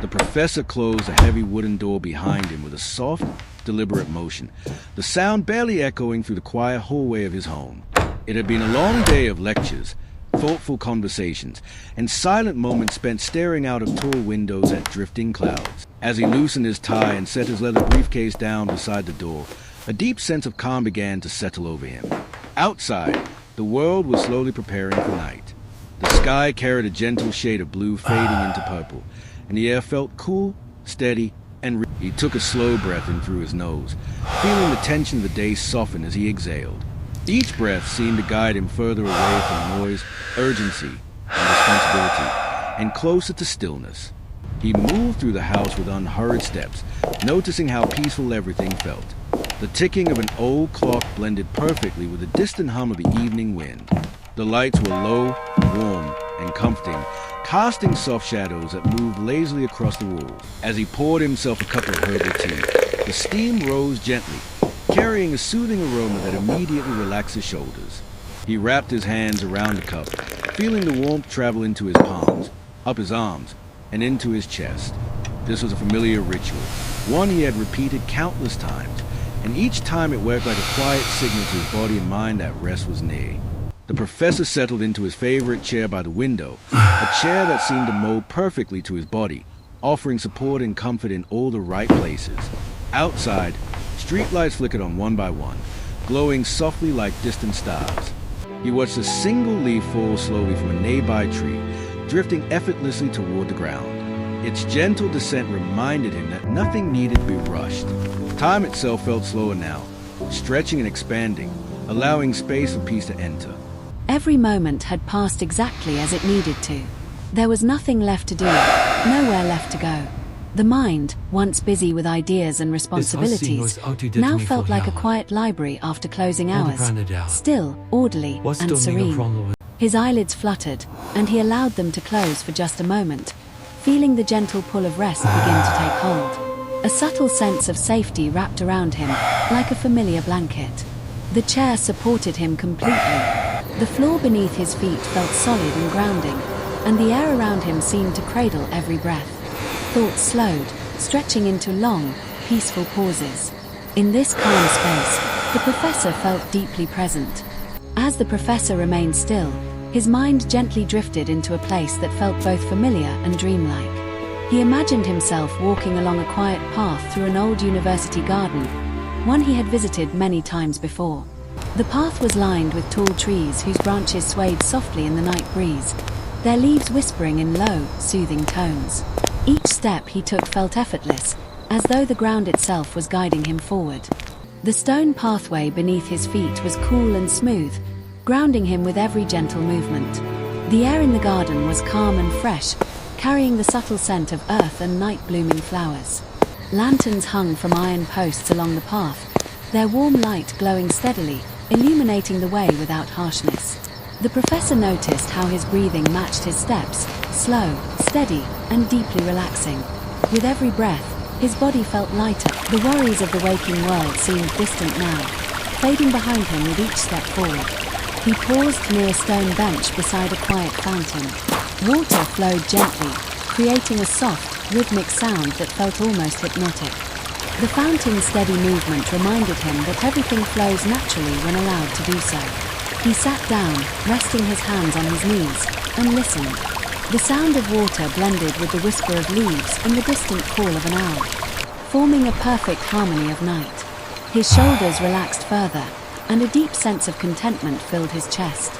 The professor closed a heavy wooden door behind him with a soft, deliberate motion, the sound barely echoing through the quiet hallway of his home. It had been a long day of lectures, thoughtful conversations, and silent moments spent staring out of tall windows at drifting clouds. As he loosened his tie and set his leather briefcase down beside the door, a deep sense of calm began to settle over him. Outside, the world was slowly preparing for night. The sky carried a gentle shade of blue fading into purple, and the air felt cool, steady, and he took a slow breath in through his nose, feeling the tension of the day soften as he exhaled. Each breath seemed to guide him further away from noise, urgency, and responsibility, and closer to stillness. He moved through the house with unhurried steps, noticing how peaceful everything felt. The ticking of an old clock blended perfectly with the distant hum of the evening wind. The lights were low, warm, and comforting, casting soft shadows that moved lazily across the walls. As he poured himself a cup of herbal tea, the steam rose gently, carrying a soothing aroma that immediately relaxed his shoulders. He wrapped his hands around the cup, feeling the warmth travel into his palms, up his arms, and into his chest. This was a familiar ritual, one he had repeated countless times, and each time it worked like a quiet signal to his body and mind that rest was near. The professor settled into his favorite chair by the window, a chair that seemed to mold perfectly to his body, offering support and comfort in all the right places. Outside, streetlights flickered on one by one, glowing softly like distant stars. He watched a single leaf fall slowly from a nearby tree, drifting effortlessly toward the ground. Its gentle descent reminded him that nothing needed to be rushed. Time itself felt slower now, stretching and expanding, allowing space for peace to enter. Every moment had passed exactly as it needed to. There was nothing left to do, nowhere left to go. The mind, once busy with ideas and responsibilities, now felt like a quiet library after closing hours, still, orderly, and serene. His eyelids fluttered, and he allowed them to close for just a moment, feeling the gentle pull of rest begin to take hold. A subtle sense of safety wrapped around him, like a familiar blanket. The chair supported him completely. The floor beneath his feet felt solid and grounding, and the air around him seemed to cradle every breath. Thoughts slowed, stretching into long, peaceful pauses. In this calm space, the professor felt deeply present. As the professor remained still, his mind gently drifted into a place that felt both familiar and dreamlike. He imagined himself walking along a quiet path through an old university garden, one he had visited many times before. The path was lined with tall trees whose branches swayed softly in the night breeze, their leaves whispering in low, soothing tones. Each step he took felt effortless, as though the ground itself was guiding him forward. The stone pathway beneath his feet was cool and smooth, grounding him with every gentle movement. The air in the garden was calm and fresh, carrying the subtle scent of earth and night-blooming flowers. Lanterns hung from iron posts along the path, their warm light glowing steadily, illuminating the way without harshness. The professor noticed how his breathing matched his steps, slow, steady, and deeply relaxing. With every breath, his body felt lighter. The worries of the waking world seemed distant now, fading behind him with each step forward. He paused near a stone bench beside a quiet fountain. Water flowed gently, creating a soft, rhythmic sound that felt almost hypnotic. The fountain's steady movement reminded him that everything flows naturally when allowed to do so. He sat down, resting his hands on his knees, and listened. The sound of water blended with the whisper of leaves and the distant call of an owl, forming a perfect harmony of night. His shoulders relaxed further, and a deep sense of contentment filled his chest.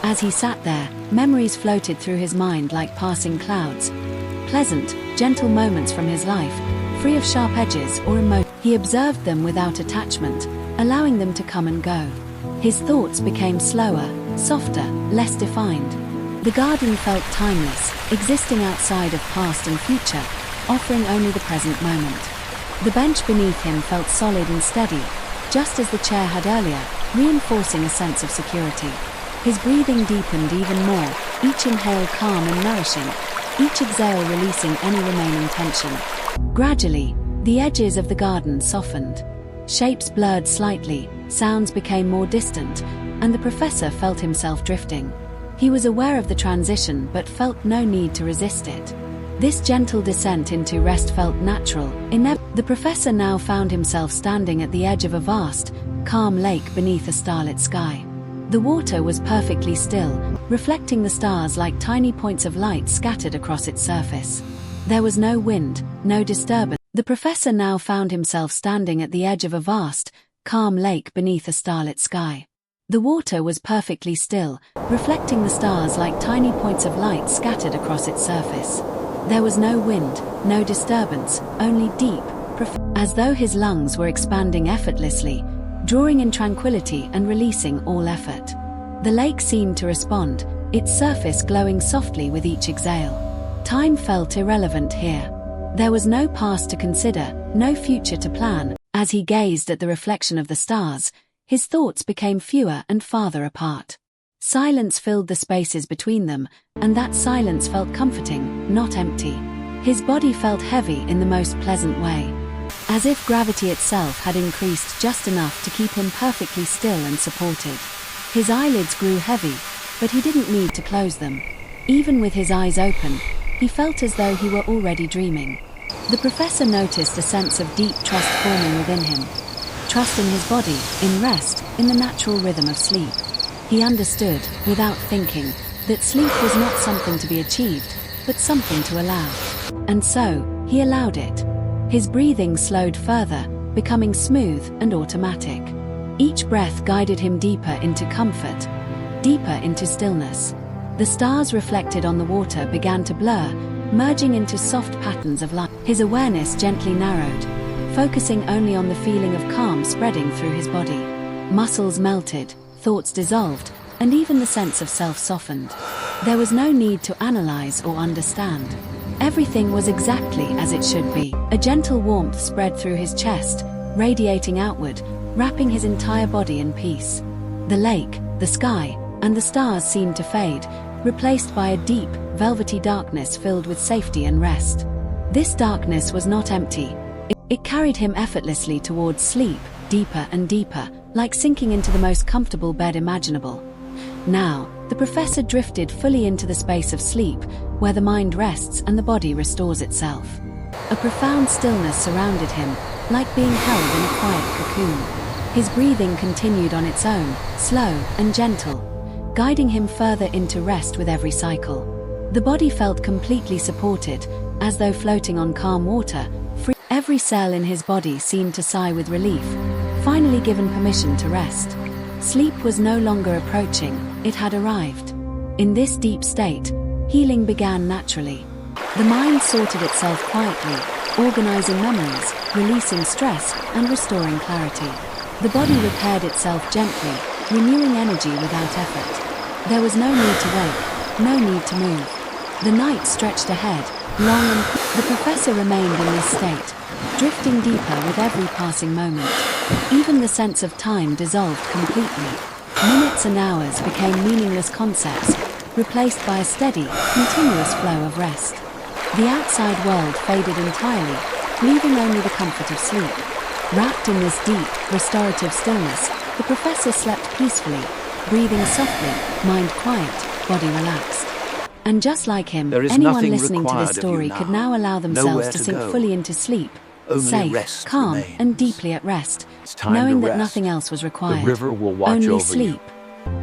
As he sat there, memories floated through his mind like passing clouds. Pleasant, gentle moments from his life, free of sharp edges or emotion. He observed them without attachment, allowing them to come and go. His thoughts became slower, softer, less defined. The garden felt timeless, existing outside of past and future, offering only the present moment. The bench beneath him felt solid and steady, just as the chair had earlier, reinforcing a sense of security. His breathing deepened even more, each inhale calm and nourishing, each exhale releasing any remaining tension. Gradually, the edges of the garden softened. Shapes blurred slightly, sounds became more distant, and the professor felt himself drifting. He was aware of the transition but felt no need to resist it. This gentle descent into rest felt natural. The professor now found himself standing at the edge of a vast, calm lake beneath a starlit sky. The water was perfectly still, reflecting the stars like tiny points of light scattered across its surface. There was no wind, no disturbance. The professor now found himself standing at the edge of a vast, calm lake beneath a starlit sky. The water was perfectly still, reflecting the stars like tiny points of light scattered across its surface. There was no wind, no disturbance, only deep, as though his lungs were expanding effortlessly, drawing in tranquility and releasing all effort. The lake seemed to respond, its surface glowing softly with each exhale. Time felt irrelevant here. There was no past to consider, no future to plan. As he gazed at the reflection of the stars, his thoughts became fewer and farther apart. Silence filled the spaces between them, and that silence felt comforting, not empty. His body felt heavy in the most pleasant way, as if gravity itself had increased just enough to keep him perfectly still and supported. His eyelids grew heavy, but he didn't need to close them. Even with his eyes open, he felt as though he were already dreaming. The professor noticed a sense of deep trust forming within him. Trust in his body, in rest, in the natural rhythm of sleep. He understood, without thinking, that sleep was not something to be achieved, but something to allow. And so, he allowed it. His breathing slowed further, becoming smooth and automatic. Each breath guided him deeper into comfort, deeper into stillness. The stars reflected on the water began to blur, merging into soft patterns of light. His awareness gently narrowed, focusing only on the feeling of calm spreading through his body. Muscles melted, thoughts dissolved, and even the sense of self softened. There was no need to analyze or understand. Everything was exactly as it should be. A gentle warmth spread through his chest, radiating outward, wrapping his entire body in peace. The lake, the sky, and the stars seemed to fade, replaced by a deep, velvety darkness filled with safety and rest. This darkness was not empty. It carried him effortlessly towards sleep, deeper and deeper, like sinking into the most comfortable bed imaginable. Now, the professor drifted fully into the space of sleep, where the mind rests and the body restores itself. A profound stillness surrounded him, like being held in a quiet cocoon. His breathing continued on its own, slow and gentle, guiding him further into rest with every cycle. The body felt completely supported, as though floating on calm water. Every cell in his body seemed to sigh with relief, finally given permission to rest. Sleep was no longer approaching, it had arrived. In this deep state, healing began naturally. The mind sorted itself quietly, organizing memories, releasing stress, and restoring clarity. The body repaired itself gently, renewing energy without effort. There was no need to wake, no need to move. The night stretched ahead, long and the professor remained in this state, drifting deeper with every passing moment. Even the sense of time dissolved completely. Minutes and hours became meaningless concepts, replaced by a steady, continuous flow of rest. The outside world faded entirely, leaving only the comfort of sleep. Wrapped in this deep, restorative stillness, the professor slept peacefully, breathing softly, mind quiet, body relaxed. And just like him, anyone listening to this story could now allow themselves to sink fully into sleep, safe, calm, and deeply at rest, knowing that nothing else was required. The river will watch only over sleep.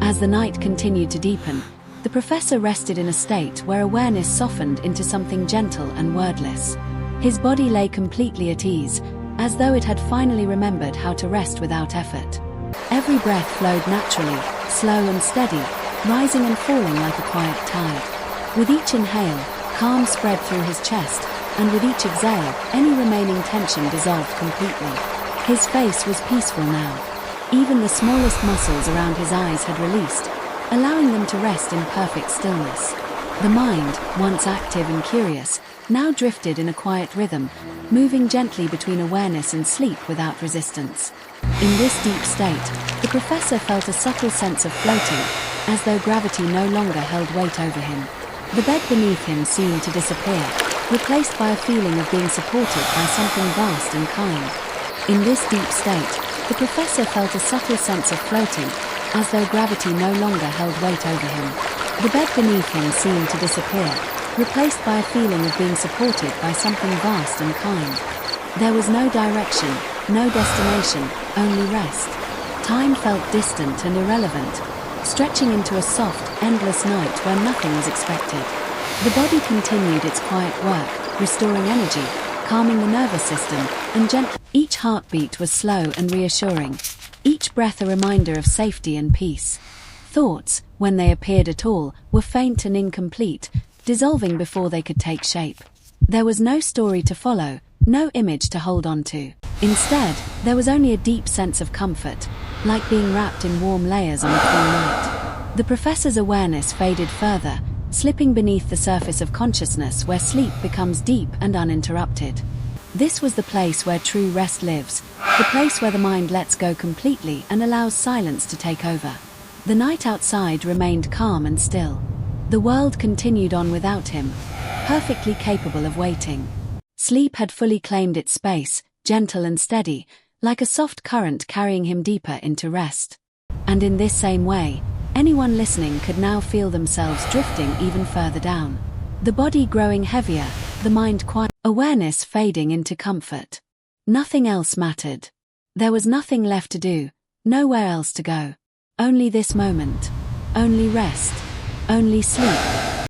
As the night continued to deepen, the professor rested in a state where awareness softened into something gentle and wordless. His body lay completely at ease, as though it had finally remembered how to rest without effort. Every breath flowed naturally, slow and steady, rising and falling like a quiet tide. With each inhale, calm spread through his chest, and with each exhale, any remaining tension dissolved completely. His face was peaceful now. Even the smallest muscles around his eyes had released, allowing them to rest in perfect stillness. The mind, once active and curious, now drifted in a quiet rhythm, moving gently between awareness and sleep without resistance. In this deep state, the professor felt a subtle sense of floating, as though gravity no longer held weight over him. The bed beneath him seemed to disappear, replaced by a feeling of being supported by something vast and kind. In this deep state, the professor felt a subtle sense of floating, as though gravity no longer held weight over him. The bed beneath him seemed to disappear, replaced by a feeling of being supported by something vast and kind. There was no direction, no destination, only rest. Time felt distant and irrelevant, stretching into a soft, endless night where nothing was expected. The body continued its quiet work, restoring energy, calming the nervous system, and gently. Each heartbeat was slow and reassuring, each breath a reminder of safety and peace. Thoughts, when they appeared at all, were faint and incomplete, dissolving before they could take shape. There was no story to follow, no image to hold on to. Instead, there was only a deep sense of comfort, like being wrapped in warm layers on a cool night. The professor's awareness faded further, slipping beneath the surface of consciousness where sleep becomes deep and uninterrupted. This was the place where true rest lives, the place where the mind lets go completely and allows silence to take over. The night outside remained calm and still. The world continued on without him, perfectly capable of waiting. Sleep had fully claimed its space, gentle and steady, like a soft current carrying him deeper into rest. And in this same way, anyone listening could now feel themselves drifting even further down. The body growing heavier, the mind quiet, awareness fading into comfort. Nothing else mattered. There was nothing left to do, nowhere else to go. Only this moment. Only rest. Only sleep.